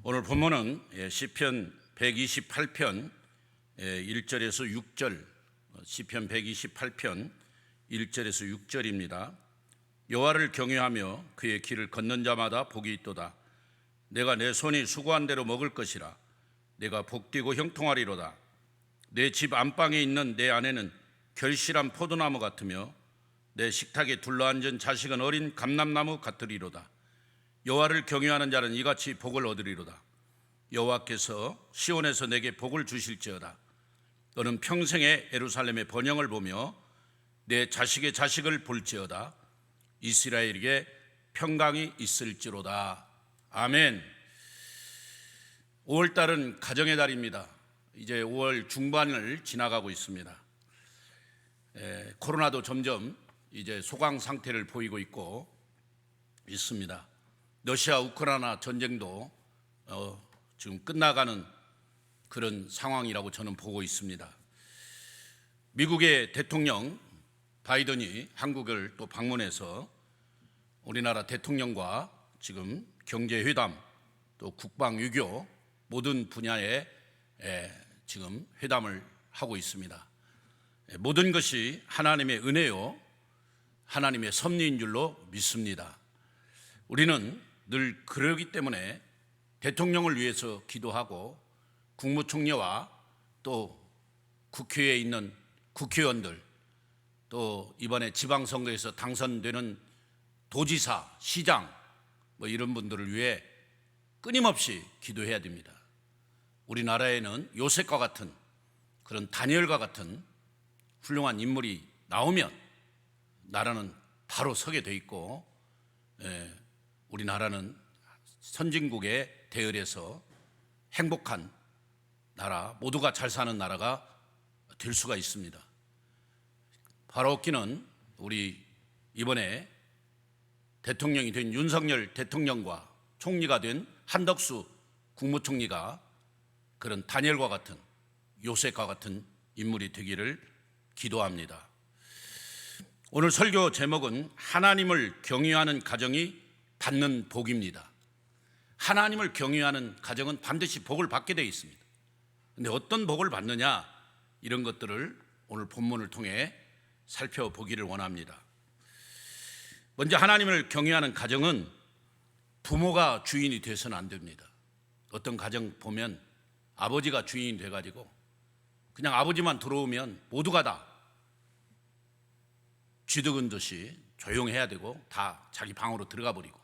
오늘 본문은 시편 128편 1절에서 6절, 시편 128편 1절에서 6절입니다. 여호와를 경외하며 그의 길을 걷는 자마다 복이 있도다. 내가 내 손이 수고한 대로 먹을 것이라. 내가 복되고 형통하리로다. 내 집 안방에 있는 내 아내는 결실한 포도나무 같으며 내 식탁에 둘러앉은 자식은 어린 감람나무 같으리로다. 여호와를 경외하는 자는 이같이 복을 얻으리로다. 여호와께서 시온에서 내게 복을 주실지어다. 너는 평생에 예루살렘의 번영을 보며 내 자식의 자식을 볼지어다. 이스라엘에게 평강이 있을지로다. 아멘. 5월달은 가정의 달입니다. 이제 5월 중반을 지나가고 있습니다. 코로나도 점점 이제 소강 상태를 보이고 있습니다. 러시아 우크라이나 전쟁도 지금 끝나가는 그런 상황이라고 저는 보고 있습니다. 미국의 대통령 바이든이 한국을 또 방문해서 우리나라 대통령과 지금 경제회담 또 국방 외교 모든 분야에 지금 회담을 하고 있습니다. 모든 것이 하나님의 은혜요 하나님의 섭리인 줄로 믿습니다. 우리는 늘 그러기 때문에 대통령을 위해서 기도하고 국무총리와 또 국회에 있는 국회의원들 또 이번에 지방선거에서 당선되는 도지사, 시장 이런 분들을 위해 끊임없이 기도해야 됩니다. 우리나라에는 요셉과 같은 그런 다니엘과 같은 훌륭한 인물이 나오면 나라는 바로 서게 돼 있고 우리나라는 선진국의 대열에서 행복한 나라, 모두가 잘 사는 나라가 될 수가 있습니다. 바로 없기는 우리 이번에 대통령이 된 윤석열 대통령과 총리가 된 한덕수 국무총리가 그런 다니엘과 같은 요셉과 같은 인물이 되기를 기도합니다. 오늘 설교 제목은 하나님을 경외하는 가정이 받는 복입니다. 하나님을 경외하는 가정은 반드시 복을 받게 되어 있습니다. 그런데 어떤 복을 받느냐, 이런 것들을 오늘 본문을 통해 살펴보기를 원합니다. 먼저 하나님을 경외하는 가정은 부모가 주인이 되어서는 안 됩니다. 어떤 가정 보면 아버지가 주인이 돼가지고 그냥 아버지만 들어오면 모두가 다 쥐득은 듯이 조용해야 되고 다 자기 방으로 들어가 버리고,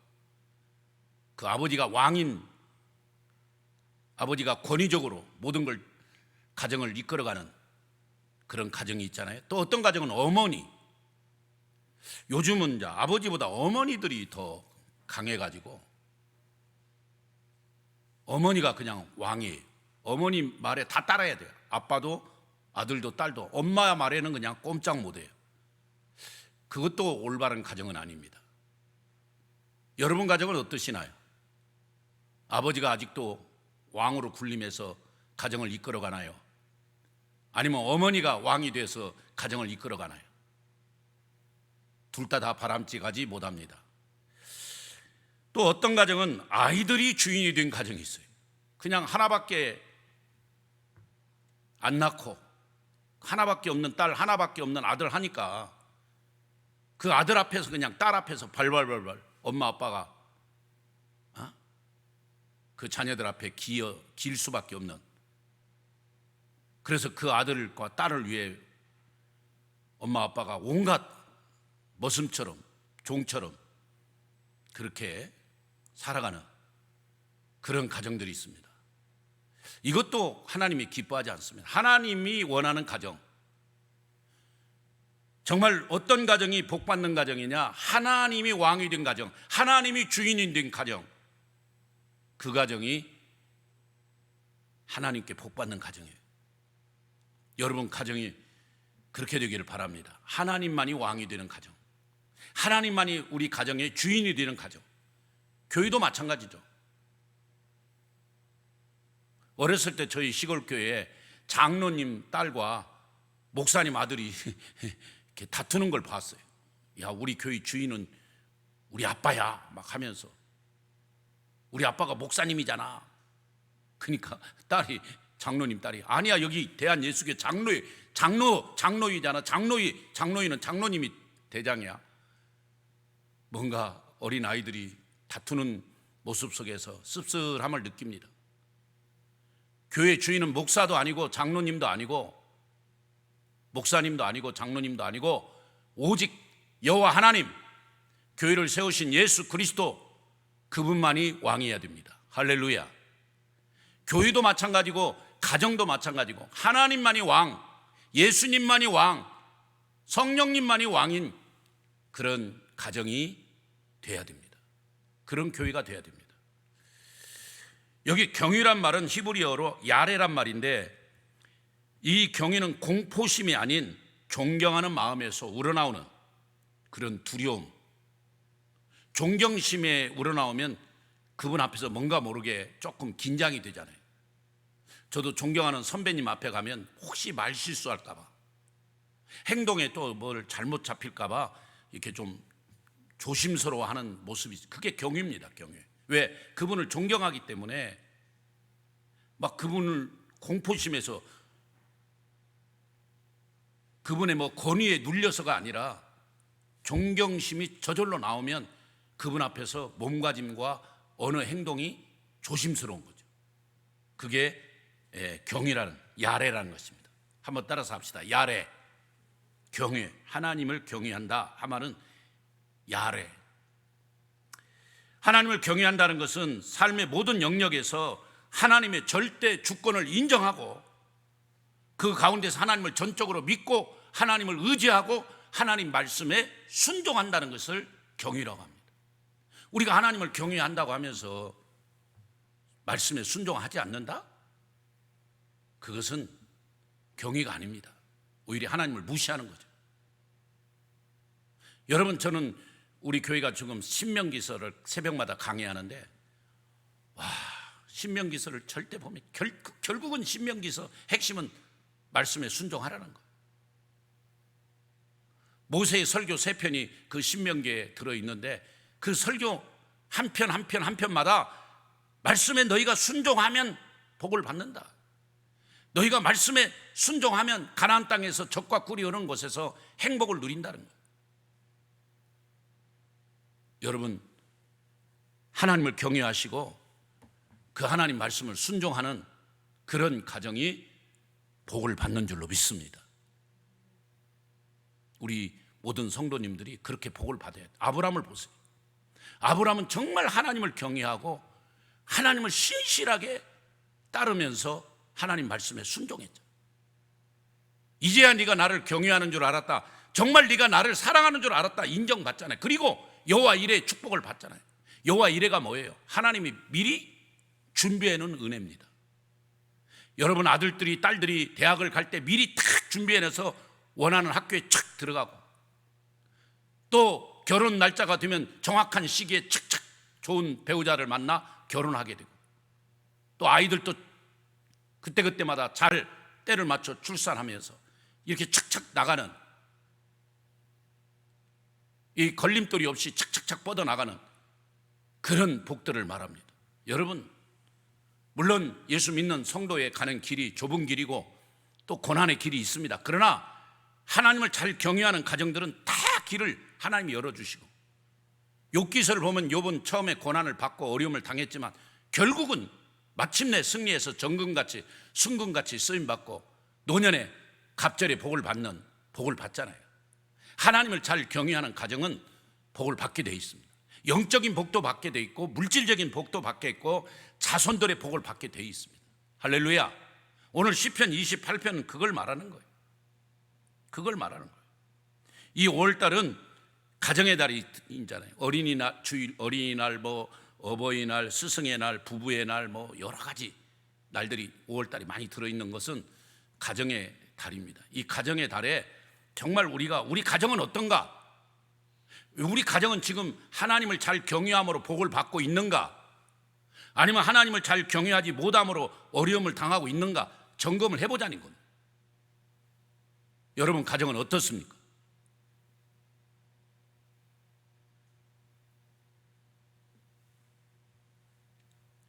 그 아버지가 왕인, 아버지가 권위적으로 모든 걸 가정을 이끌어가는 그런 가정이 있잖아요. 또 어떤 가정은 어머니, 요즘은 이제 아버지보다 어머니들이 더 강해가지고 어머니가 그냥 왕이에요. 어머니 말에 다 따라야 돼요. 아빠도 아들도 딸도 엄마 말에는 그냥 꼼짝 못해요. 그것도 올바른 가정은 아닙니다. 여러분 가정은 어떠시나요? 아버지가 아직도 왕으로 군림해서 가정을 이끌어가나요? 아니면 어머니가 왕이 돼서 가정을 이끌어가나요? 둘 다 바람직하지 못합니다. 또 어떤 가정은 아이들이 주인이 된 가정이 있어요. 그냥 하나밖에 안 낳고 하나밖에 없는 딸, 하나밖에 없는 아들 하니까 그 아들 앞에서 그냥 딸 앞에서 발발발발 엄마 아빠가 그 자녀들 앞에 길 수밖에 없는, 그래서 그 아들과 딸을 위해 엄마 아빠가 온갖 머슴처럼 종처럼 그렇게 살아가는 그런 가정들이 있습니다. 이것도 하나님이 기뻐하지 않습니다. 하나님이 원하는 가정, 정말 어떤 가정이 복받는 가정이냐, 하나님이 왕이 된 가정, 하나님이 주인이 된 가정, 그 가정이 하나님께 복받는 가정이에요. 여러분 가정이 그렇게 되기를 바랍니다. 하나님만이 왕이 되는 가정, 하나님만이 우리 가정의 주인이 되는 가정. 교회도 마찬가지죠. 어렸을 때 저희 시골 교회에 장로님 딸과 목사님 아들이 이렇게 다투는 걸 봤어요. 야, 우리 교회 주인은 우리 아빠야 막 하면서, 우리 아빠가 목사님이잖아. 그러니까 딸이, 장로님 딸이, 아니야, 여기 대한예수교 장로이잖아. 장로이는 장로님이 대장이야. 뭔가 어린 아이들이 다투는 모습 속에서 씁쓸함을 느낍니다. 교회 주인은 목사도 아니고 장로님도 아니고 목사님도 아니고 장로님도 아니고 오직 여호와 하나님, 교회를 세우신 예수 그리스도, 그분만이 왕이어야 됩니다. 할렐루야. 교회도 마찬가지고 가정도 마찬가지고 하나님만이 왕, 예수님만이 왕, 성령님만이 왕인 그런 가정이 돼야 됩니다. 그런 교회가 돼야 됩니다. 여기 경유란 말은 히브리어로 야레란 말인데, 이 경유는 공포심이 아닌 존경하는 마음에서 우러나오는 그런 두려움, 존경심에 우러나오면 그분 앞에서 뭔가 모르게 조금 긴장이 되잖아요. 저도 존경하는 선배님 앞에 가면 혹시 말 실수할까 봐, 행동에 또 뭘 잘못 잡힐까 봐 이렇게 좀 조심스러워하는 모습이, 그게 경유입니다. 경유. 왜? 그분을 존경하기 때문에 막 그분을 공포심에서 그분의 뭐 권위에 눌려서가 아니라 존경심이 저절로 나오면 그분 앞에서 몸가짐과 어느 행동이 조심스러운 거죠. 그게 경이라는, 야레라는 것입니다. 한번 따라서 합시다. 야레, 경외, 하나님을 경외한다 하면은 야레. 하나님을 경외한다는 것은 삶의 모든 영역에서 하나님의 절대 주권을 인정하고 그 가운데서 하나님을 전적으로 믿고 하나님을 의지하고 하나님 말씀에 순종한다는 것을 경외라고 합니다. 우리가 하나님을 경외한다고 하면서 말씀에 순종하지 않는다? 그것은 경외가 아닙니다. 오히려 하나님을 무시하는 거죠. 여러분, 저는 우리 교회가 지금 신명기서를 새벽마다 강의하는데, 신명기서를 절대 보면 결국은 신명기서 핵심은 말씀에 순종하라는 거예요. 모세의 설교 3편이 그 신명기에 들어있는데, 그 설교 한 편 한 편마다 말씀에 너희가 순종하면 복을 받는다. 너희가 말씀에 순종하면 가나안 땅에서 젖과 꿀이 흐르는 곳에서 행복을 누린다는 거예요. 여러분, 하나님을 경외하시고 그 하나님 말씀을 순종하는 그런 가정이 복을 받는 줄로 믿습니다. 우리 모든 성도님들이 그렇게 복을 받아야 돼요. 아브라함을 보세요. 아브라함은 정말 하나님을 경외하고 하나님을 신실하게 따르면서 하나님 말씀에 순종했죠. 이제야 네가 나를 경외하는 줄 알았다, 정말 네가 나를 사랑하는 줄 알았다 인정받잖아요. 그리고 여호와 이레의 축복을 받잖아요. 여호와 이레가 뭐예요? 하나님이 미리 준비해 놓은 은혜입니다. 여러분 아들들이 딸들이 대학을 갈 때 미리 탁 준비해 놔서 원하는 학교에 착 들어가고, 또 결혼 날짜가 되면 정확한 시기에 착착 좋은 배우자를 만나 결혼하게 되고, 또 아이들도 그때그때마다 잘 때를 맞춰 출산하면서 이렇게 착착 나가는, 이 걸림돌이 없이 착착착 뻗어나가는 그런 복들을 말합니다. 여러분, 물론 예수 믿는 성도에 가는 길이 좁은 길이고 또 고난의 길이 있습니다. 그러나 하나님을 잘 경외하는 가정들은 다 길을 하나님이 열어주시고, 욥기서를 보면 욥은 처음에 고난을 받고 어려움을 당했지만 결국은 마침내 승리해서 정금같이 순금같이 쓰임받고 노년에 갑절의 복을 받잖아요. 하나님을 잘 경외하는 가정은 복을 받게 돼 있습니다. 영적인 복도 받게 돼 있고 물질적인 복도 받게 있고 자손들의 복을 받게 돼 있습니다. 할렐루야. 오늘 시편 28편은 그걸 말하는 거예요. 그걸 말하는 거예요. 이 5월달은 가정의 달이잖아요. 어린이날, 주일, 어린이날, 뭐 어버이날, 스승의 날, 부부의 날, 뭐 여러 가지 날들이 5월달이 많이 들어있는 것은 가정의 달입니다. 이 가정의 달에 정말 우리 가정은 어떤가? 우리 가정은 지금 하나님을 잘 경외함으로 복을 받고 있는가? 아니면 하나님을 잘 경외하지 못함으로 어려움을 당하고 있는가? 점검을 해보자는 겁니다. 여러분 가정은 어떻습니까?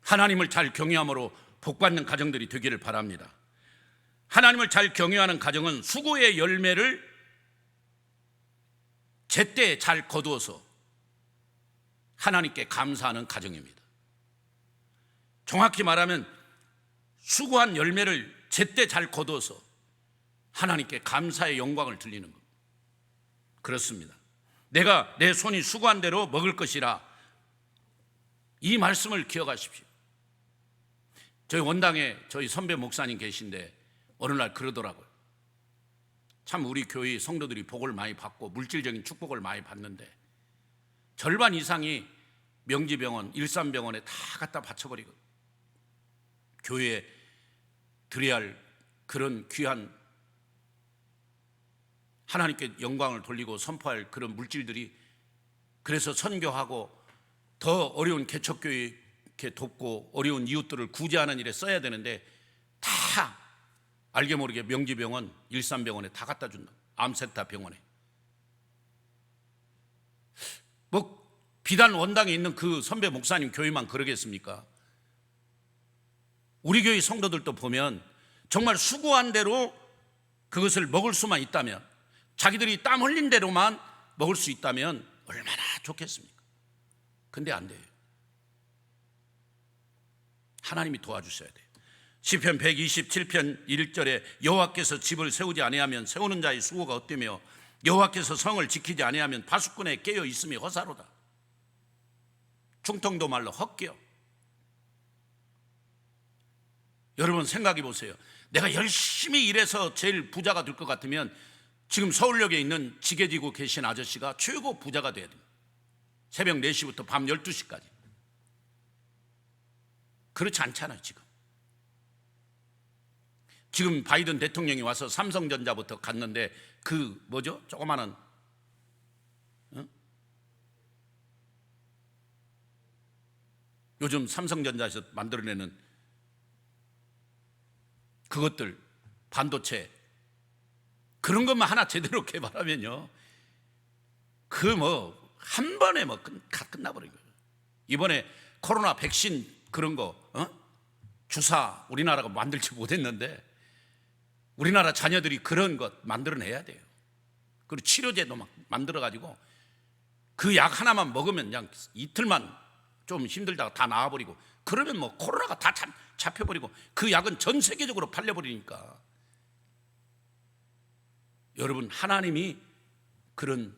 하나님을 잘 경외함으로 복받는 가정들이 되기를 바랍니다. 하나님을 잘 경외하는 가정은 수고의 열매를 제때 잘 거두어서 하나님께 감사하는 가정입니다. 정확히 말하면 수고한 열매를 제때 잘 거두어서 하나님께 감사의 영광을 드리는 겁니다. 그렇습니다. 내가 내 손이 수고한 대로 먹을 것이라, 이 말씀을 기억하십시오. 저희 원당에 저희 선배 목사님 계신데 어느 날 그러더라고요. 참 우리 교회 성도들이 복을 많이 받고 물질적인 축복을 많이 받는데 절반 이상이 명지병원, 일산병원에 다 갖다 바쳐버리고 교회에 드려야 할 그런 귀한 하나님께 영광을 돌리고 선포할 그런 물질들이, 그래서 선교하고 더 어려운 개척교회 이렇게 돕고 어려운 이웃들을 구제하는 일에 써야 되는데 다 알게 모르게 명지병원, 일산병원에 다 갖다 준다. 암센터 병원에. 뭐 비단 원당에 있는 그 선배 목사님 교회만 그러겠습니까? 우리 교회 성도들도 보면 정말 수고한 대로 그것을 먹을 수만 있다면, 자기들이 땀 흘린 대로만 먹을 수 있다면 얼마나 좋겠습니까? 근데 안 돼요. 하나님이 도와주셔야 돼요. 시편 127편 1절에 여호와께서 집을 세우지 아니하면 세우는 자의 수고가 헛되며 여호와께서 성을 지키지 아니하면 파수꾼에 깨어 있음이 허사로다. 충청도 말로 헛깨어. 여러분 생각해 보세요. 내가 열심히 일해서 제일 부자가 될 것 같으면 지금 서울역에 있는 지게 지고 계신 아저씨가 최고 부자가 돼야 됩니다. 새벽 4시부터 밤 12시까지. 그렇지 않잖아요. 지금 바이든 대통령이 와서 삼성전자부터 갔는데 그 뭐죠? 조그마한 요즘 삼성전자에서 만들어내는 그것들, 반도체, 그런 것만 하나 제대로 개발하면요, 그 뭐 한 번에 뭐 끝나버린 거예요. 이번에 코로나 백신 그런 거 주사 우리나라가 만들지 못했는데 우리나라 자녀들이 그런 것 만들어내야 돼요. 그리고 치료제도 막 만들어가지고 그 약 하나만 먹으면 그냥 이틀만 좀 힘들다가 다 나아버리고, 그러면 뭐 코로나가 다 잡혀버리고 그 약은 전 세계적으로 팔려버리니까. 여러분, 하나님이 그런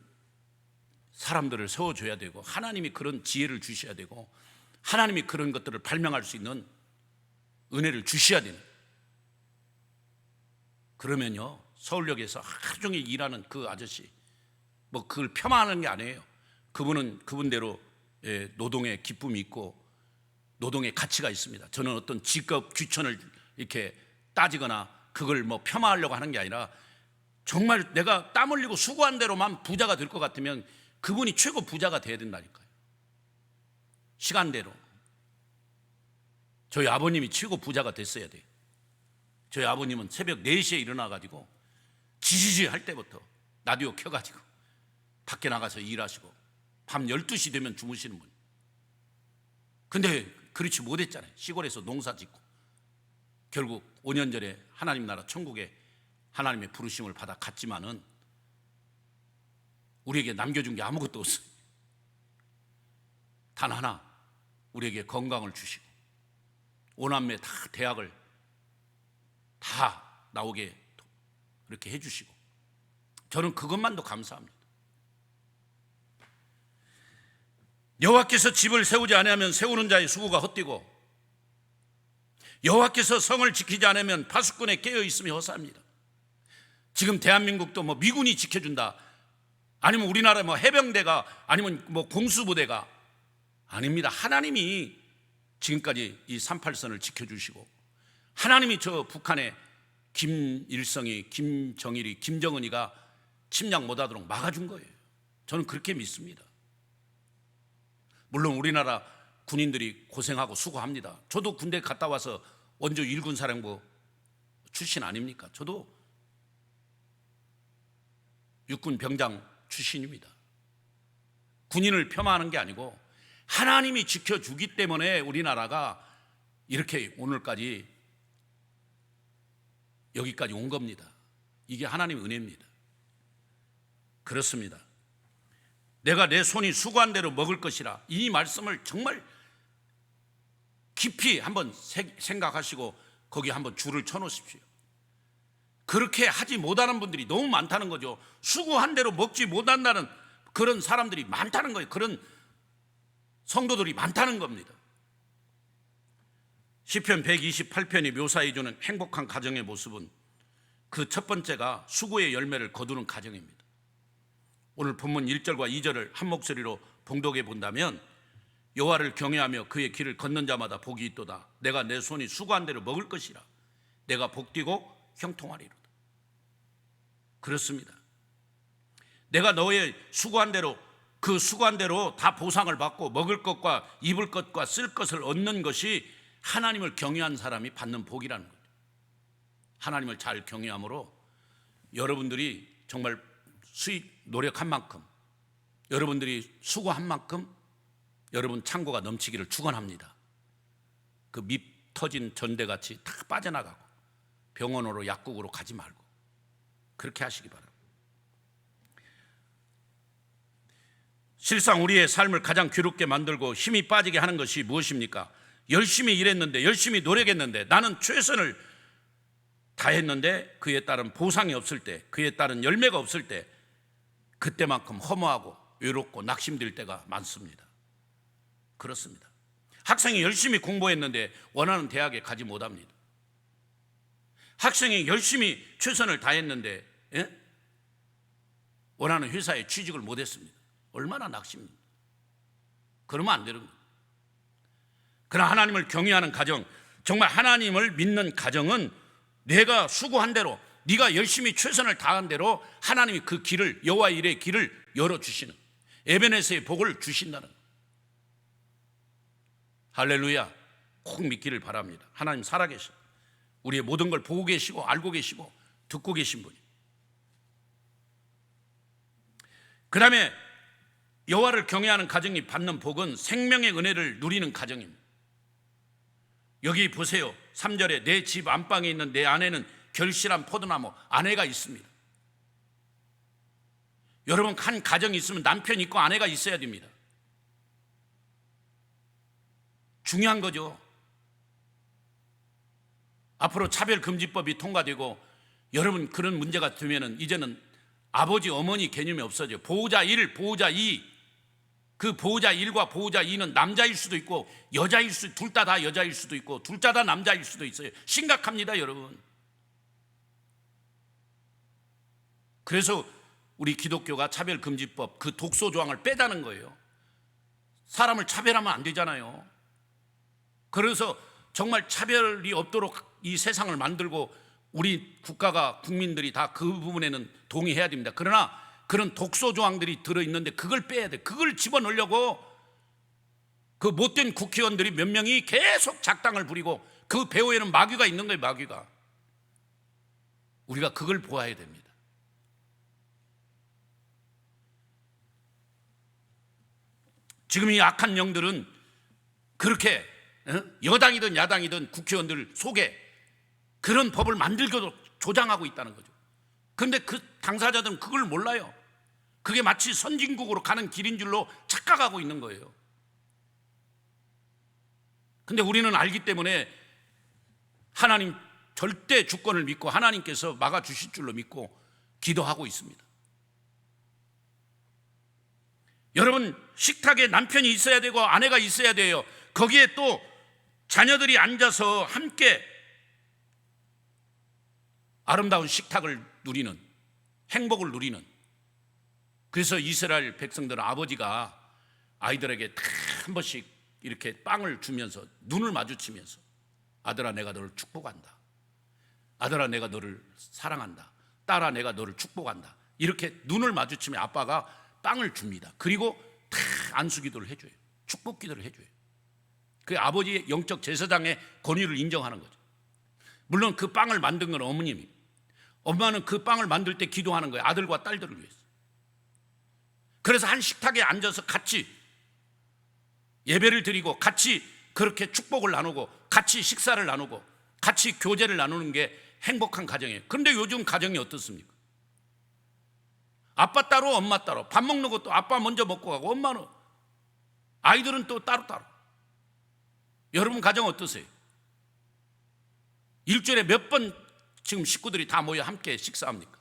사람들을 세워줘야 되고 하나님이 그런 지혜를 주셔야 되고 하나님이 그런 것들을 발명할 수 있는 은혜를 주셔야 되는. 그러면요, 서울역에서 하루 종일 일하는 그 아저씨, 뭐 그걸 폄하하는 게 아니에요. 그분은 그분대로 노동의 기쁨이 있고 노동의 가치가 있습니다. 저는 어떤 직업 귀천을 이렇게 따지거나 그걸 뭐 폄하하려고 하는 게 아니라 정말 내가 땀 흘리고 수고한 대로만 부자가 될 것 같으면 그분이 최고 부자가 돼야 된다니까요. 시간대로. 저희 아버님이 최고 부자가 됐어야 돼요. 저희 아버님은 새벽 4시에 일어나가지고 지지지 할 때부터 라디오 켜가지고 밖에 나가서 일하시고 밤 12시 되면 주무시는 분. 근데 그렇지 못했잖아요. 시골에서 농사 짓고 결국 5년 전에 하나님 나라 천국에 하나님의 부르심을 받아 갔지만은 우리에게 남겨준 게 아무것도 없어요. 단 하나, 우리에게 건강을 주시고 오남매 다 대학을 다 나오게 그렇게 해주시고, 저는 그것만도 감사합니다. 여호와께서 집을 세우지 않으면 세우는 자의 수고가 헛되고 여호와께서 성을 지키지 않으면 파수꾼에 깨어 있음이 허사합니다. 지금 대한민국도 뭐 미군이 지켜준다, 아니면 우리나라 뭐 해병대가, 아니면 뭐 공수부대가, 아닙니다. 하나님이 지금까지 이 38선을 지켜주시고 하나님이 저 북한의 김일성이, 김정일이, 김정은이가 침략 못하도록 막아준 거예요. 저는 그렇게 믿습니다. 물론 우리나라 군인들이 고생하고 수고합니다. 저도 군대 갔다 와서 원조 1군 사령부 출신 아닙니까? 저도 육군 병장 출신입니다. 군인을 폄하하는 게 아니고 하나님이 지켜주기 때문에 우리나라가 이렇게 오늘까지 여기까지 온 겁니다. 이게 하나님의 은혜입니다. 그렇습니다. 내가 내 손이 수고한 대로 먹을 것이라, 이 말씀을 정말 깊이 한번 생각하시고 거기 한번 줄을 쳐놓으십시오. 그렇게 하지 못하는 분들이 너무 많다는 거죠. 수고한 대로 먹지 못한다는 그런 사람들이 많다는 거예요. 그런 성도들이 많다는 겁니다. 시편 128편이 묘사해주는 행복한 가정의 모습은 그 첫 번째가 수고의 열매를 거두는 가정입니다. 오늘 본문 1절과 2절을 한 목소리로 봉독해 본다면, 여호와를 경외하며 그의 길을 걷는 자마다 복이 있도다. 내가 내 손이 수고한 대로 먹을 것이라. 내가 복되고 형통하리로다. 그렇습니다. 내가 너의 수고한 대로, 그 수고한 대로 다 보상을 받고 먹을 것과 입을 것과 쓸 것을 얻는 것이 하나님을 경외한 사람이 받는 복이라는 거죠. 하나님을 잘 경외함으로 여러분들이 정말 노력한 만큼, 여러분들이 수고한 만큼 여러분 창고가 넘치기를 축원합니다. 그 밑 터진 전대같이 다 빠져나가고 병원으로 약국으로 가지 말고 그렇게 하시기 바랍니다. 실상 우리의 삶을 가장 괴롭게 만들고 힘이 빠지게 하는 것이 무엇입니까? 열심히 일했는데, 열심히 노력했는데, 나는 최선을 다했는데 그에 따른 보상이 없을 때, 그에 따른 열매가 없을 때, 그때만큼 허무하고 외롭고 낙심될 때가 많습니다. 그렇습니다. 학생이 열심히 공부했는데 원하는 대학에 가지 못합니다. 학생이 열심히 최선을 다했는데 원하는 회사에 취직을 못했습니다. 얼마나 낙심입니다. 그러면 안 되는 거예요. 그러나 하나님을 경외하는 가정, 정말 하나님을 믿는 가정은 내가 수고한 대로, 네가 열심히 최선을 다한 대로 하나님이 그 길을, 여호와 일의 길을 열어주시는, 에베네스의 복을 주신다는, 할렐루야, 꼭 믿기를 바랍니다. 하나님 살아계셔. 우리의 모든 걸 보고 계시고 알고 계시고 듣고 계신 분이. 그 다음에 여호와를 경외하는 가정이 받는 복은 생명의 은혜를 누리는 가정입니다. 여기 보세요. 3절에 내 집 안방에 있는 내 안에는 결실한 포도나무, 아내가 있습니다. 여러분, 한 가정이 있으면 남편이 있고 아내가 있어야 됩니다. 중요한 거죠. 앞으로 차별금지법이 통과되고 여러분 그런 문제가 되면은 이제는 아버지 어머니 개념이 없어져요. 보호자 1, 보호자 2. 그 보호자 1과 보호자 2는 남자일 수도 있고 여자일 수도, 둘 다 여자일 수도 있고 둘 다 남자일 수도 있어요. 심각합니다, 여러분. 그래서 우리 기독교가 차별금지법, 그 독소 조항을 빼자는 거예요. 사람을 차별하면 안 되잖아요. 그래서 정말 차별이 없도록 이 세상을 만들고 우리 국가가, 국민들이 다 그 부분에는 동의해야 됩니다. 그러나 그런 독소 조항들이 들어있는데 그걸 빼야 돼. 그걸 집어넣으려고 그 못된 국회의원들이 몇 명이 계속 작당을 부리고 그 배후에는 마귀가 있는 거예요, 마귀가. 우리가 그걸 보아야 됩니다. 지금 이 악한 영들은 그렇게 여당이든 야당이든 국회의원들 속에 그런 법을 만들고 조장하고 있다는 거죠. 그런데 그 당사자들은 그걸 몰라요. 그게 마치 선진국으로 가는 길인 줄로 착각하고 있는 거예요. 그런데 우리는 알기 때문에 하나님 절대 주권을 믿고 하나님께서 막아주실 줄로 믿고 기도하고 있습니다. 여러분, 식탁에 남편이 있어야 되고 아내가 있어야 돼요. 거기에 또 자녀들이 앉아서 함께 아름다운 식탁을 누리는, 행복을 누리는. 그래서 이스라엘 백성들은 아버지가 아이들에게 다 한 번씩 이렇게 빵을 주면서 눈을 마주치면서 아들아 내가 너를 축복한다, 아들아 내가 너를 사랑한다, 딸아 내가 너를 축복한다, 이렇게 눈을 마주치면 아빠가 빵을 줍니다. 그리고 다 안수기도를 해줘요. 축복기도를 해줘요. 그 아버지의 영적 제사장의 권위를 인정하는 거죠. 물론 그 빵을 만든 건 어머님이, 엄마는 그 빵을 만들 때 기도하는 거예요. 아들과 딸들을 위해서. 그래서 한 식탁에 앉아서 같이 예배를 드리고 같이 그렇게 축복을 나누고 같이 식사를 나누고 같이 교제를 나누는 게 행복한 가정이에요. 그런데 요즘 가정이 어떻습니까? 아빠 따로 엄마 따로, 밥 먹는 것도 아빠 먼저 먹고 가고 엄마는, 아이들은 또 따로따로. 여러분 가정 어떠세요? 일주일에 몇 번 지금 식구들이 다 모여 함께 식사합니까?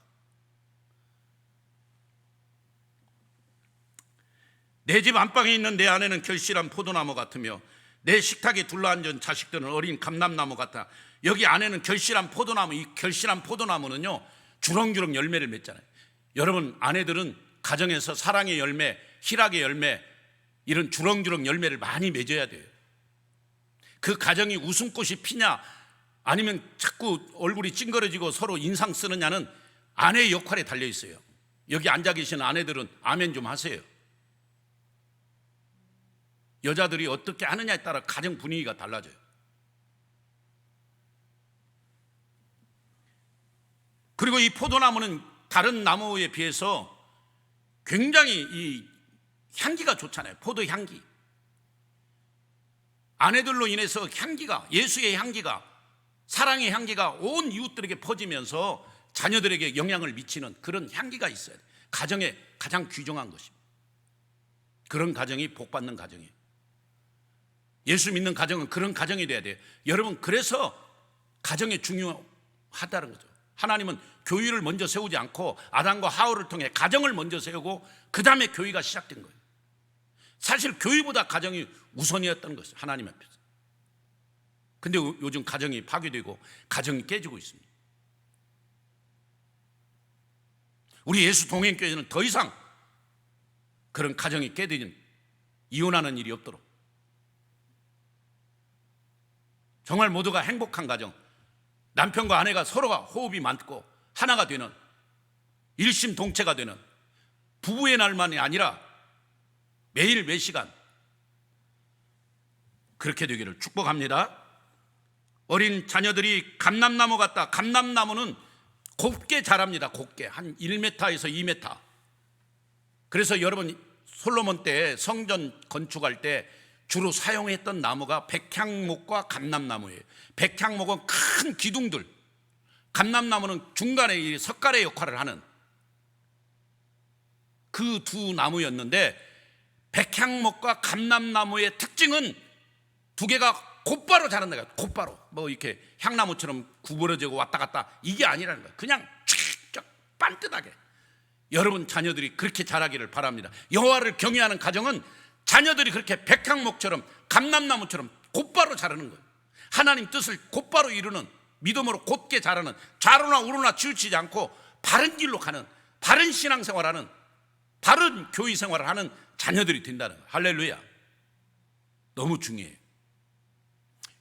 내 집 안방에 있는 내 아내는 결실한 포도나무 같으며 내 식탁에 둘러앉은 자식들은 어린 감람나무 같아. 여기 안에는 결실한 포도나무, 이 결실한 포도나무는요 주렁주렁 열매를 맺잖아요. 여러분 아내들은 가정에서 사랑의 열매, 희락의 열매, 이런 주렁주렁 열매를 많이 맺어야 돼요. 그 가정이 웃음꽃이 피냐 아니면 자꾸 얼굴이 찡그러지고 서로 인상 쓰느냐는 아내의 역할에 달려 있어요. 여기 앉아 계시는 아내들은 아멘 좀 하세요. 여자들이 어떻게 하느냐에 따라 가정 분위기가 달라져요. 그리고 이 포도나무는 다른 나무에 비해서 굉장히 이 향기가 좋잖아요. 포도 향기. 아내들로 인해서 향기가, 예수의 향기가, 사랑의 향기가 온 이웃들에게 퍼지면서 자녀들에게 영향을 미치는 그런 향기가 있어야 돼요. 가정에 가장 귀중한 것입니다. 그런 가정이 복받는 가정이에요. 예수 믿는 가정은 그런 가정이 돼야 돼요. 여러분, 그래서 가정이 중요하다는 거죠. 하나님은 교회를 먼저 세우지 않고 아담과 하와를 통해 가정을 먼저 세우고 그 다음에 교회가 시작된 거예요. 사실 교회보다 가정이 우선이었던 것이죠, 하나님 앞에서. 근데 요즘 가정이 파괴되고 가정이 깨지고 있습니다. 우리 예수 동행교회는 더 이상 그런 가정이 깨지는, 이혼하는 일이 없도록 정말 모두가 행복한 가정, 남편과 아내가 서로가 호흡이 맞고 하나가 되는, 일심동체가 되는 부부의 날만이 아니라 매일 매 시간 그렇게 되기를 축복합니다. 어린 자녀들이 감람나무 같다. 감람나무는 곱게 자랍니다. 곱게 한 1m에서 2m. 그래서 여러분 솔로몬 때 성전 건축할 때 주로 사용했던 나무가 백향목과 감람나무예요. 백향목은 큰 기둥들, 감람나무는 중간에 이 석가래 역할을 하는 그 두 나무였는데, 백향목과 감람나무의 특징은 두 개가 곧바로 자란다. 곧바로 뭐 이렇게 향나무처럼 구부러지고 왔다 갔다 이게 아니라는 거예요. 그냥 쫙쫙 반듯하게 여러분 자녀들이 그렇게 자라기를 바랍니다. 여호와를 경외하는 가정은 자녀들이 그렇게 백향목처럼 감람나무처럼 곧바로 자라는 거예요. 하나님 뜻을 곧바로 이루는, 믿음으로 곧게 자라는, 좌로나 우로나 치우치지 않고 바른 길로 가는, 바른 신앙생활하는, 바른 교회 생활을 하는 자녀들이 된다는 거예요. 할렐루야. 너무 중요해요.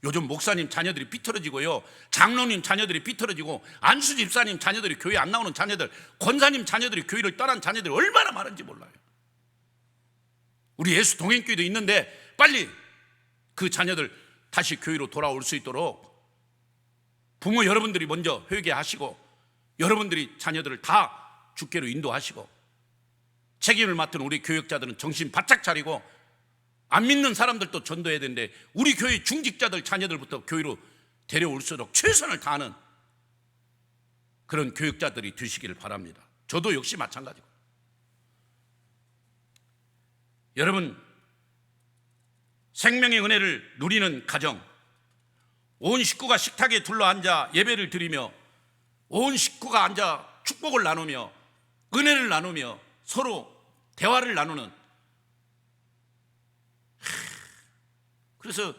요즘 목사님 자녀들이 삐뚤어지고요, 장로님 자녀들이 삐뚤어지고, 안수 집사님 자녀들이 교회 안 나오는 자녀들, 권사님 자녀들이 교회를 떠난 자녀들이 얼마나 많은지 몰라요. 우리 예수 동행교회도 있는데 빨리 그 자녀들 다시 교회로 돌아올 수 있도록 부모 여러분들이 먼저 회개하시고, 여러분들이 자녀들을 다 주께로 인도하시고, 책임을 맡은 우리 교역자들은 정신 바짝 차리고, 안 믿는 사람들도 전도해야 되는데 우리 교회 중직자들 자녀들부터 교회로 데려올수록 최선을 다하는 그런 교역자들이 되시기를 바랍니다. 저도 역시 마찬가지고. 여러분, 생명의 은혜를 누리는 가정, 온 식구가 식탁에 둘러앉아 예배를 드리며 온 식구가 앉아 축복을 나누며 은혜를 나누며 서로 대화를 나누는, 그래서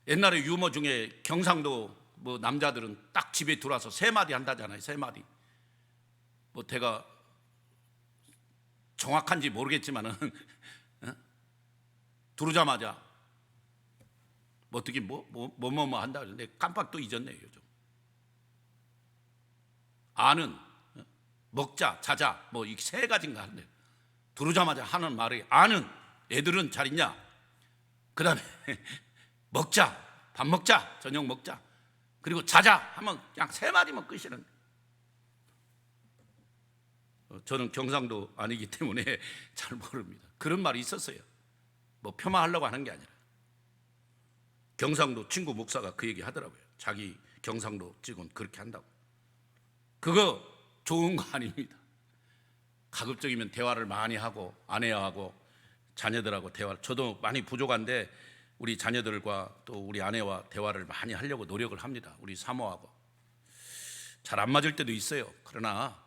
옛날에 유머 중에 경상도 뭐 남자들은 딱 집에 들어와서 3마디 한다잖아요. 3마디. 뭐 제가 정확한지 모르겠지만은 들어오자마자 뭐 어떻게 뭐 한다 그러는데 깜빡 또 잊었네요. 요즘 아는, 먹자, 자자 뭐 이 3가지인가 하는데, 들어오자마자 하는 말이 아는, 애들은 잘 있냐, 그 다음에 먹자, 밥 먹자, 저녁 먹자, 그리고 자자 하면 그냥 3마디만 끝이는. 저는 경상도 아니기 때문에 잘 모릅니다. 그런 말이 있었어요. 뭐 폄하하려고 하는 게 아니라. 경상도 친구 목사가 그 얘기 하더라고요. 자기 경상도 직원 그렇게 한다고. 그거 좋은 거 아닙니다. 가급적이면 대화를 많이 하고 아내하고 자녀들하고 대화를, 저도 많이 부족한데 우리 자녀들과 또 우리 아내와 대화를 많이 하려고 노력을 합니다. 우리 사모하고 잘 안 맞을 때도 있어요. 그러나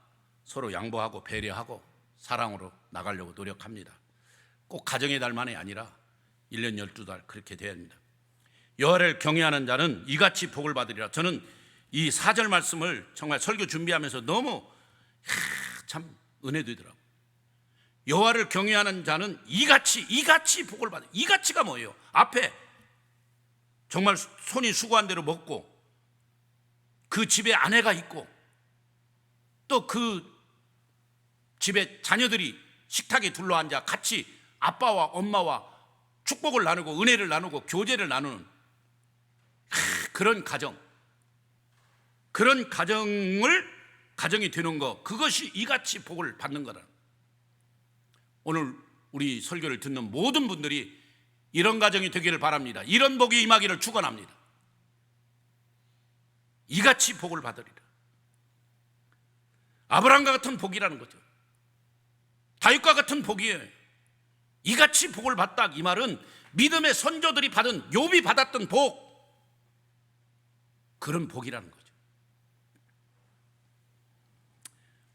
서로 양보하고 배려하고 사랑으로 나가려고 노력합니다. 꼭 가정의 달만이 아니라 1년 12달 그렇게 돼야 합니다. 여호와를 경외하는 자는 이같이 복을 받으리라. 저는 이 4절 말씀을 정말 설교 준비하면서 너무 참 은혜되더라고요. 여호와를 경외하는 자는 이같이 복을 받으리라. 이같이가 뭐예요? 앞에 정말 손이 수고한 대로 먹고 그 집에 아내가 있고 또 그 집에 자녀들이 식탁에 둘러앉아 같이 아빠와 엄마와 축복을 나누고 은혜를 나누고 교제를 나누는 그런 가정, 그런 가정이 되는 것, 그것이 이같이 복을 받는 거다. 오늘 우리 설교를 듣는 모든 분들이 이런 가정이 되기를 바랍니다. 이런 복이 임하기를 축원합니다. 이같이 복을 받으리라. 아브라함과 같은 복이라는 거죠. 다윗과 같은 복이에요. 이같이 복을 받다, 이 말은 믿음의 선조들이 받은, 욥이 받았던 복, 그런 복이라는 거죠.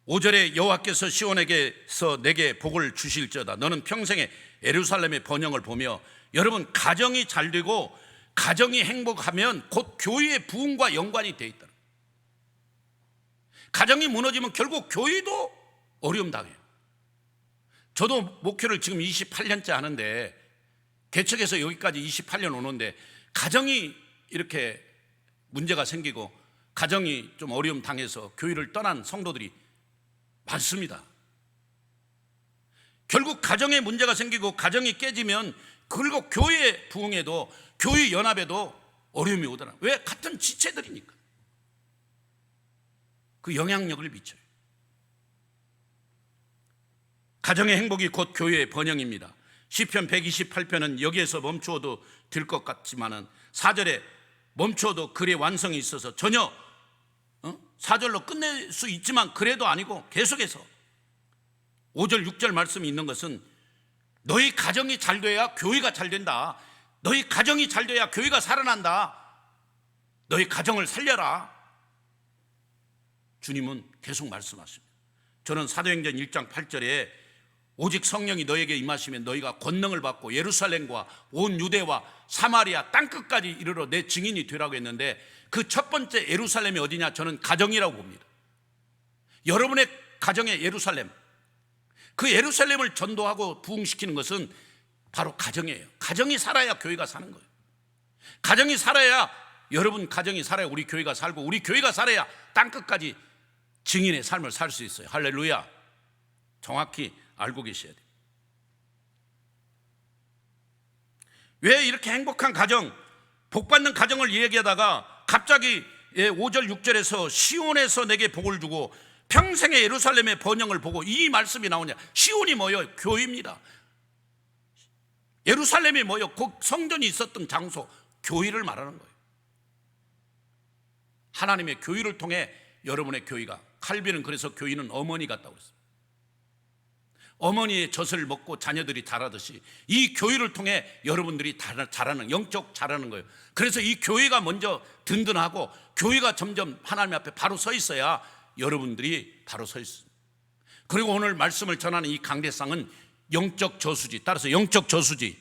5절에 여호와께서 시온에게서 내게 복을 주실지어다. 너는 평생에 예루살렘의 번영을 보며, 여러분 가정이 잘 되고 가정이 행복하면 곧 교회의 부흥과 연관이 되어 있다. 가정이 무너지면 결국 교회도 어려움 당해요. 저도 목회를 지금 28년째 하는데, 개척해서 여기까지 28년 오는데 가정이 이렇게 문제가 생기고 가정이 좀 어려움 당해서 교회를 떠난 성도들이 많습니다. 결국 가정에 문제가 생기고 가정이 깨지면 결국 교회 부흥에도, 교회 연합에도 어려움이 오더라. 왜? 같은 지체들이니까. 그 영향력을 미쳐요. 가정의 행복이 곧 교회의 번영입니다. 시편 128편은 여기에서 멈추어도 될 것 같지만은 4절에 멈추어도 글의 완성이 있어서 전혀 4절로 끝낼 수 있지만 그래도 아니고 계속해서 5절 6절 말씀이 있는 것은 너희 가정이 잘 돼야 교회가 잘 된다. 너희 가정이 잘 돼야 교회가 살아난다. 너희 가정을 살려라. 주님은 계속 말씀하십니다. 저는 사도행전 1장 8절에 오직 성령이 너에게 임하시면 너희가 권능을 받고 예루살렘과 온 유대와 사마리아 땅끝까지 이르러 내 증인이 되라고 했는데, 그 첫 번째 예루살렘이 어디냐? 저는 가정이라고 봅니다. 여러분의 가정의 예루살렘, 그 예루살렘을 전도하고 부흥시키는 것은 바로 가정이에요. 가정이 살아야 교회가 사는 거예요. 가정이 살아야, 여러분 가정이 살아야 우리 교회가 살고, 우리 교회가 살아야 땅끝까지 증인의 삶을 살 수 있어요. 할렐루야. 정확히 알고 계셔야 돼요. 왜 이렇게 행복한 가정, 복받는 가정을 얘기하다가 갑자기 5절 6절에서 시온에서 내게 복을 주고 평생의 예루살렘의 번영을 보고 이 말씀이 나오냐? 시온이 뭐예요? 교회입니다. 예루살렘이 뭐예요? 그 성전이 있었던 장소, 교회를 말하는 거예요. 하나님의 교회를 통해 여러분의 교회가, 칼빈은 그래서 교회는 어머니 같다고 그랬어요. 어머니의 젖을 먹고 자녀들이 자라듯이 이 교회를 통해 여러분들이 자라는, 영적 자라는 거예요. 그래서 이 교회가 먼저 든든하고 교회가 점점 하나님 앞에 바로 서 있어야 여러분들이 바로 서 있습니다. 그리고 오늘 말씀을 전하는 이 강대상은 영적 저수지, 따라서 영적 저수지.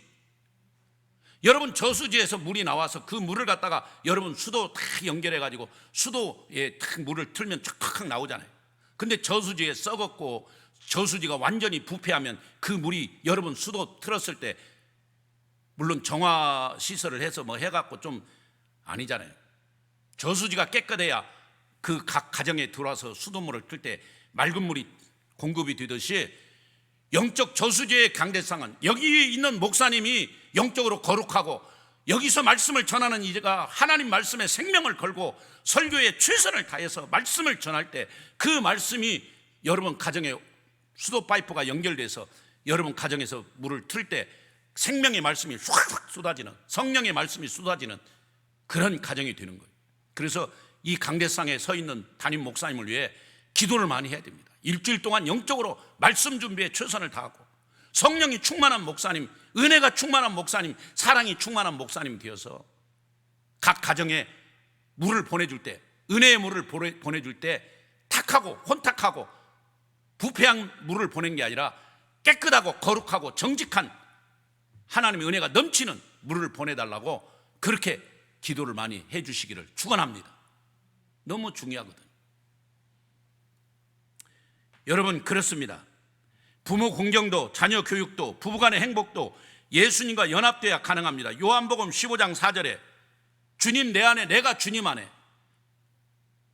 여러분 저수지에서 물이 나와서 그 물을 갖다가 여러분 수도 다 연결해 가지고 수도에 탁 물을 틀면 쫙 나오잖아요. 근데 저수지에 썩었고 저수지가 완전히 부패하면 그 물이 여러분 수도 틀었을 때, 물론 정화 시설을 해서 뭐 해갖고 좀 아니잖아요. 저수지가 깨끗해야 그 각 가정에 들어와서 수돗물을 틀 때 맑은 물이 공급이 되듯이, 영적 저수지의 강대상은 여기 있는 목사님이 영적으로 거룩하고 여기서 말씀을 전하는 이제가 하나님 말씀에 생명을 걸고 설교에 최선을 다해서 말씀을 전할 때 그 말씀이 여러분 가정에 수도 파이프가 연결돼서 여러분 가정에서 물을 틀 때 생명의 말씀이 휙 쏟아지는, 성령의 말씀이 쏟아지는 그런 가정이 되는 거예요. 그래서 이 강대상에 서 있는 담임 목사님을 위해 기도를 많이 해야 됩니다. 일주일 동안 영적으로 말씀 준비에 최선을 다하고 성령이 충만한 목사님, 은혜가 충만한 목사님, 사랑이 충만한 목사님 되어서 각 가정에 물을 보내줄 때, 은혜의 물을 보내줄 때 탁하고 혼탁하고 부패한 물을 보낸 게 아니라 깨끗하고 거룩하고 정직한 하나님의 은혜가 넘치는 물을 보내달라고 그렇게 기도를 많이 해주시기를 축원합니다. 너무 중요하거든요. 여러분, 그렇습니다. 부모 공경도, 자녀 교육도, 부부간의 행복도 예수님과 연합돼야 가능합니다. 요한복음 15장 4절에 주님 내 안에, 내가 주님 안에,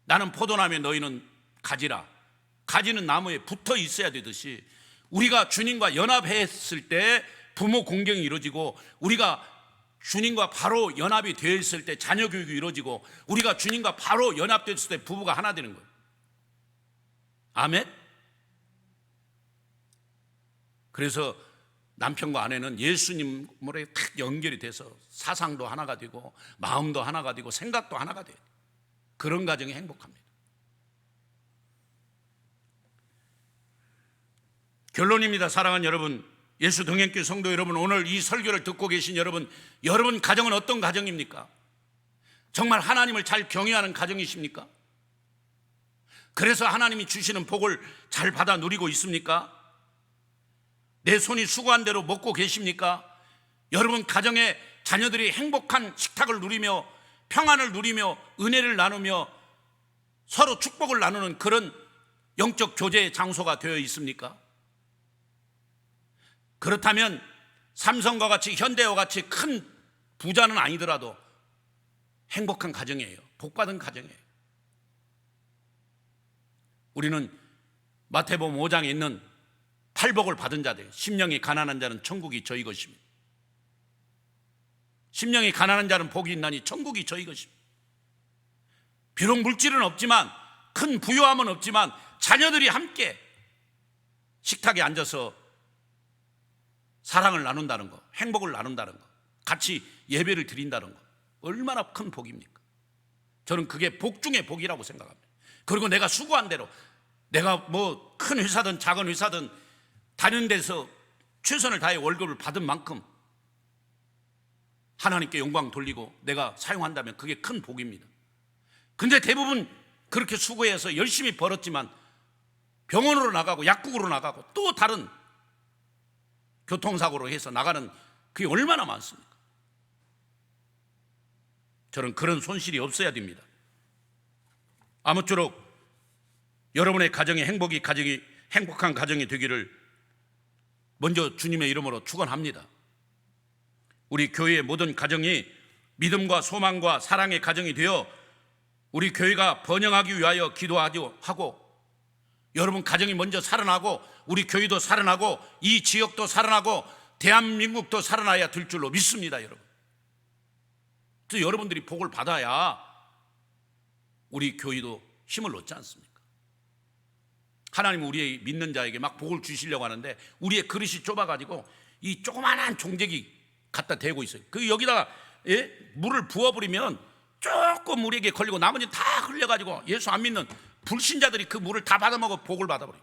나는 포도나무에 너희는 가지라. 가지는 나무에 붙어 있어야 되듯이 우리가 주님과 연합했을 때 부모 공경이 이루어지고, 우리가 주님과 바로 연합이 되어 있을 때 자녀 교육이 이루어지고, 우리가 주님과 바로 연합됐을 때 부부가 하나 되는 거예요. 아멘. 그래서 남편과 아내는 예수님으로 탁 연결이 돼서 사상도 하나가 되고 마음도 하나가 되고 생각도 하나가 돼요. 그런 가정이 행복합니다. 결론입니다. 사랑하는 여러분, 예수 동행교회 성도 여러분, 오늘 이 설교를 듣고 계신 여러분, 여러분 가정은 어떤 가정입니까? 정말 하나님을 잘 경외하는 가정이십니까? 그래서 하나님이 주시는 복을 잘 받아 누리고 있습니까? 내 손이 수고한 대로 먹고 계십니까? 여러분 가정에 자녀들이 행복한 식탁을 누리며 평안을 누리며 은혜를 나누며 서로 축복을 나누는 그런 영적 교제의 장소가 되어 있습니까? 그렇다면 삼성과 같이, 현대와 같이 큰 부자는 아니더라도 행복한 가정이에요. 복받은 가정이에요. 우리는 마태복음 5장에 있는 팔복을 받은 자들, 심령이 가난한 자는 천국이 저희 것입니다. 심령이 가난한 자는 복이 있나니 천국이 저희 것입니다. 비록 물질은 없지만, 큰 부유함은 없지만 자녀들이 함께 식탁에 앉아서 사랑을 나눈다는 거, 행복을 나눈다는 거, 같이 예배를 드린다는 거, 얼마나 큰 복입니까? 저는 그게 복 중의 복이라고 생각합니다. 그리고 내가 수고한 대로, 내가 뭐 큰 회사든 작은 회사든 다른 데서 최선을 다해 월급을 받은 만큼 하나님께 영광 돌리고 내가 사용한다면 그게 큰 복입니다. 근데 대부분 그렇게 수고해서 열심히 벌었지만 병원으로 나가고 약국으로 나가고 또 다른 교통사고로 해서 나가는 그게 얼마나 많습니까? 저는 그런 손실이 없어야 됩니다. 아무쪼록 여러분의 가정이 행복한 가정이 되기를 먼저 주님의 이름으로 축원합니다. 우리 교회의 모든 가정이 믿음과 소망과 사랑의 가정이 되어 우리 교회가 번영하기 위하여 기도하고, 여러분 가정이 먼저 살아나고 우리 교회도 살아나고 이 지역도 살아나고 대한민국도 살아나야 될 줄로 믿습니다. 여러분, 그래서 여러분들이 복을 받아야 우리 교회도 힘을 얻지 않습니까? 하나님은 우리의 믿는 자에게 막 복을 주시려고 하는데 우리의 그릇이 좁아가지고 이 조그만한 종재기 갖다 대고 있어요. 그 여기다가 물을 부어버리면 조금 우리에게 걸리고 나머지 다 흘려가지고 예수 안 믿는 불신자들이 그 물을 다 받아먹어 복을 받아버려요.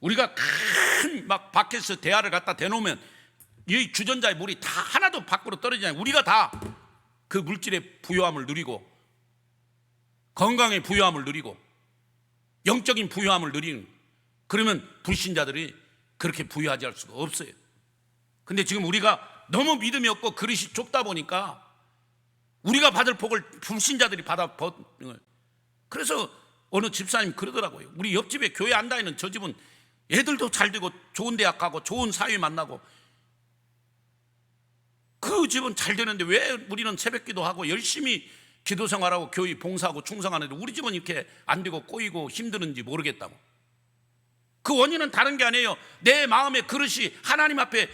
우리가 큰 막 바켓스 대야를 갖다 대놓으면 이 주전자의 물이 다 하나도 밖으로 떨어지지 않아요. 우리가 다 그 물질의 부유함을 누리고 건강의 부유함을 누리고 영적인 부유함을 누리는, 그러면 불신자들이 그렇게 부유하지 할 수가 없어요. 근데 지금 우리가 너무 믿음이 없고 그릇이 좁다 보니까 우리가 받을 복을 불신자들이 받아. 그래서 어느 집사님 그러더라고요. 우리 옆집에 교회 안 다니는 저 집은 애들도 잘 되고 좋은 대학 가고 좋은 사회 만나고 그 집은 잘 되는데 왜 우리는 새벽기도 하고 열심히 기도 생활하고 교회 봉사하고 충성하는데 우리 집은 이렇게 안 되고 꼬이고 힘드는지 모르겠다고. 그 원인은 다른 게 아니에요. 내 마음의 그릇이, 하나님 앞에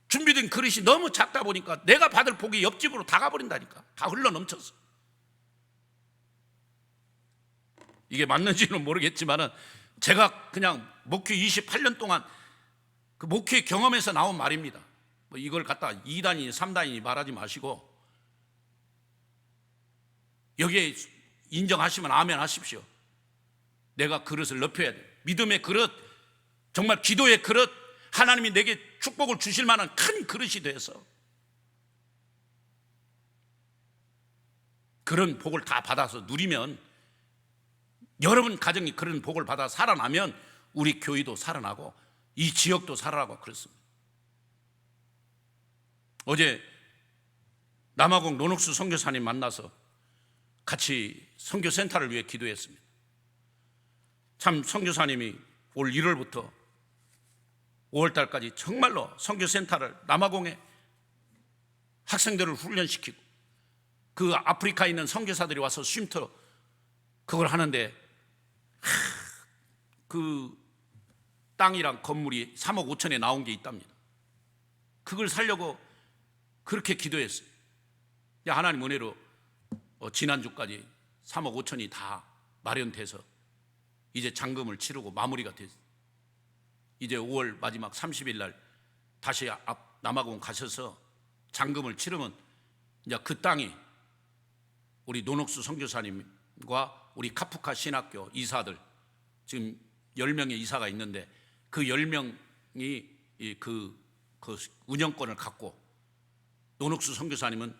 준비된 그릇이 너무 작다 보니까 내가 받을 복이 옆집으로 다 가버린다니까. 다 흘러 넘쳤어. 이게 맞는지는 모르겠지만 제가 그냥 목회 28년 동안 그 목회 경험에서 나온 말입니다. 뭐 이걸 갖다 2단이니 3단이니 말하지 마시고 여기에 인정하시면 아멘 하십시오. 내가 그릇을 넓혀야 돼요. 믿음의 그릇, 정말 기도의 그릇, 하나님이 내게 축복을 주실 만한 큰 그릇이 돼서 그런 복을 다 받아서 누리면, 여러분 가정이 그런 복을 받아 살아나면 우리 교회도 살아나고 이 지역도 살아나고 그렇습니다. 어제 남아공 노녹스 선교사님 만나서 같이 선교센터를 위해 기도했습니다. 참 선교사님이 올 1월부터 5월달까지 정말로 선교센터를 남아공에 학생들을 훈련시키고 그 아프리카에 있는 선교사들이 와서 쉼터 그걸 하는데 그 땅이랑 건물이 3억 5천에 나온 게 있답니다. 그걸 살려고 그렇게 기도했어요. 하나님 은혜로 지난주까지 3억 5천이 다 마련돼서 이제 잔금을 치르고 마무리가 됐어요. 이제 5월 마지막 30일 날 다시 남아공 가셔서 잔금을 치르면 이제 그 땅이 우리 노녹스 선교사님과 우리 카프카 신학교 이사들, 지금 10명의 이사가 있는데 그 10명이 그 운영권을 갖고 노녹스 선교사님은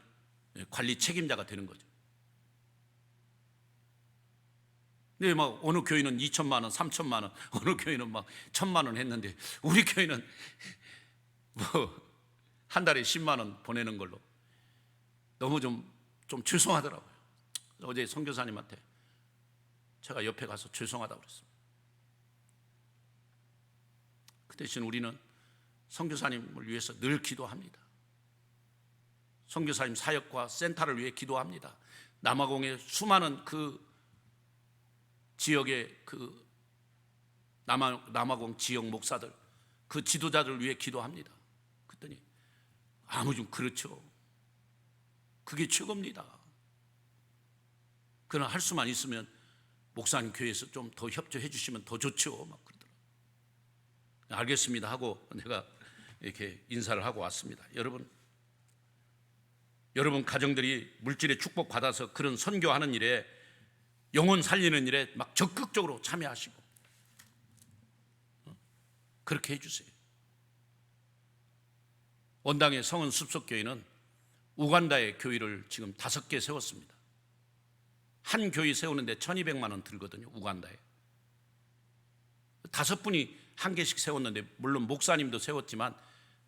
관리 책임자가 되는 거죠. 근데 막 어느 교회는 2천만 원, 3천만 원, 어느 교회는 막 1,000만 원 했는데 우리 교회는 뭐 한 달에 10만 원 보내는 걸로 너무 좀 죄송하더라고요. 어제 선교사님한테 제가 옆에 가서 죄송하다고 그랬습니다. 그 대신 우리는 선교사님을 위해서 늘 기도합니다. 선교사님 사역과 센터를 위해 기도합니다. 남아공의 수많은 그 지역의 그 남아공 지역 목사들, 그 지도자들을 위해 기도합니다. 그랬더니 좀 그렇죠. 그게 최고입니다. 그러나 할 수만 있으면 목사님 교회에서 좀 더 협조해 주시면 더 좋죠. 막 그러더라고요. 알겠습니다 하고 내가 이렇게 인사를 하고 왔습니다. 여러분 가정들이 물질의 축복 받아서 그런 선교하는 일에, 영혼 살리는 일에 막 적극적으로 참여하시고 그렇게 해주세요. 원당의 성은 숲속교회는 우간다의 교회를 지금 5개 세웠습니다. 한 교회 세우는데 1,200만 원 들거든요. 우간다에 5분이 한 개씩 세웠는데, 물론 목사님도 세웠지만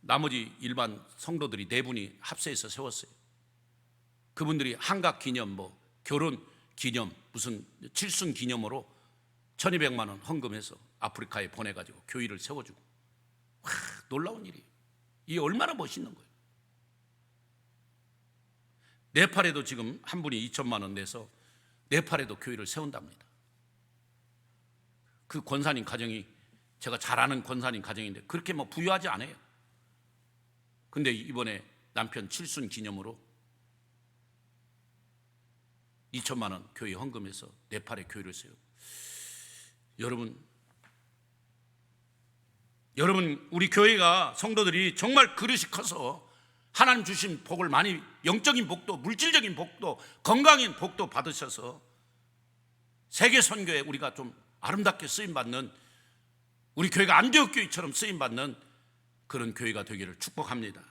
나머지 일반 성도들이 4분이 합세해서 세웠어요. 그분들이 한각 기념, 뭐 결혼 기념, 무슨 칠순 기념으로 1,200만 원 헌금해서 아프리카에 보내가지고 교회를 세워주고, 놀라운 일이에요. 이게 얼마나 멋있는 거예요. 네팔에도 지금 한 분이 2천만 원 내서 네팔에도 교회를 세운답니다. 그 권사님 가정이 제가 잘 아는 권사님 가정인데 그렇게 뭐 부유하지 않아요. 근데 이번에 남편 칠순 기념으로 2천만 원 교회 헌금해서 네팔에 교회를 세우고, 여러분 우리 교회가 성도들이 정말 그릇이 커서 하나님 주신 복을 많이, 영적인 복도 물질적인 복도 건강인 복도 받으셔서 세계 선교에 우리가 좀 아름답게 쓰임받는, 우리 교회가 안디옥 교회처럼 쓰임받는 그런 교회가 되기를 축복합니다.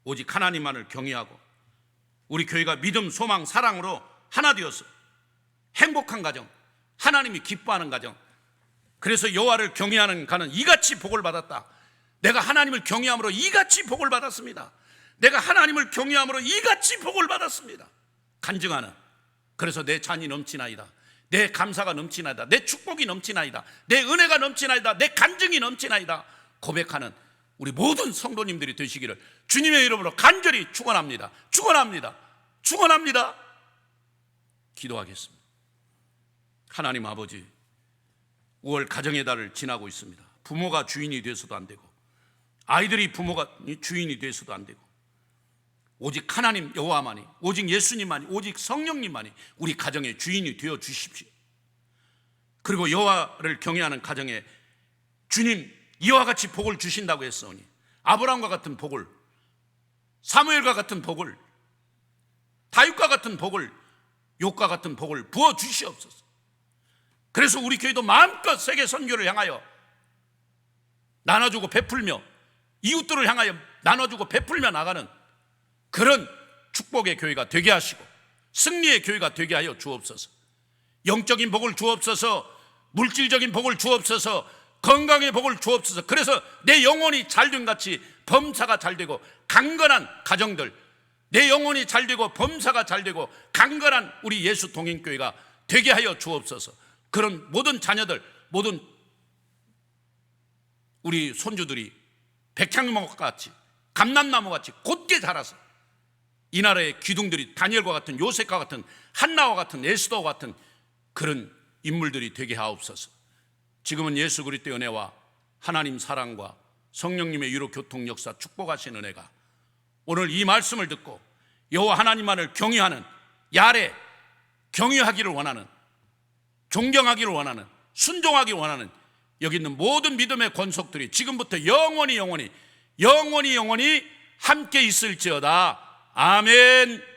오직 하나님만을 경외하고 우리 교회가 믿음, 소망, 사랑으로 하나 되어서 행복한 가정, 하나님이 기뻐하는 가정, 그래서 여호와를 경외하는 가는 이같이 복을 받았다. 내가 하나님을 경외함으로 이같이 복을 받았습니다. 내가 하나님을 경외함으로 이같이 복을 받았습니다. 간증하는, 그래서 내 잔이 넘치나이다, 내 감사가 넘치나이다, 내 축복이 넘치나이다, 내 은혜가 넘치나이다, 내 간증이 넘치나이다 고백하는 우리 모든 성도님들이 되시기를 주님의 이름으로 간절히 축원합니다. 축원합니다. 기도하겠습니다. 하나님 아버지, 5월 가정의 달을 지나고 있습니다. 부모가 주인이 돼서도 안 되고, 아이들이 부모가 주인이 돼서도 안 되고, 오직 하나님 여호와만이, 오직 예수님만이, 오직 성령님만이 우리 가정의 주인이 되어 주십시오. 그리고 여호와를 경외하는 가정에 주님 이와 같이 복을 주신다고 했사오니 아브라함과 같은 복을, 사무엘과 같은 복을, 다윗과 같은 복을, 욥과 같은 복을 부어 주시옵소서. 그래서 우리 교회도 마음껏 세계 선교를 향하여 나눠주고 베풀며 이웃들을 향하여 나눠주고 베풀며 나가는 그런 축복의 교회가 되게 하시고 승리의 교회가 되게 하여 주옵소서. 영적인 복을 주옵소서. 물질적인 복을 주옵소서. 건강의 복을 주옵소서. 그래서 내 영혼이 잘된 같이 범사가 잘되고 강건한 가정들, 내 영혼이 잘되고 범사가 잘되고 강건한 우리 예수 동행교회가 되게 하여 주옵소서. 그런 모든 자녀들, 모든 우리 손주들이 백향목과 같이 감람나무와 같이 곧게 자라서 이 나라의 기둥들이 다니엘과 같은, 요셉과 같은, 한나와 같은, 에스더와 같은 그런 인물들이 되게 하옵소서. 지금은 예수 그리스도의 은혜와 하나님 사랑과 성령님의 유로 교통 역사 축복하신 은혜가 오늘 이 말씀을 듣고 여호와 하나님만을 경외하는, 야래 경외하기를 원하는, 존경하기를 원하는, 순종하기를 원하는 여기 있는 모든 믿음의 권속들이 지금부터 영원히 함께 있을지어다. 아멘.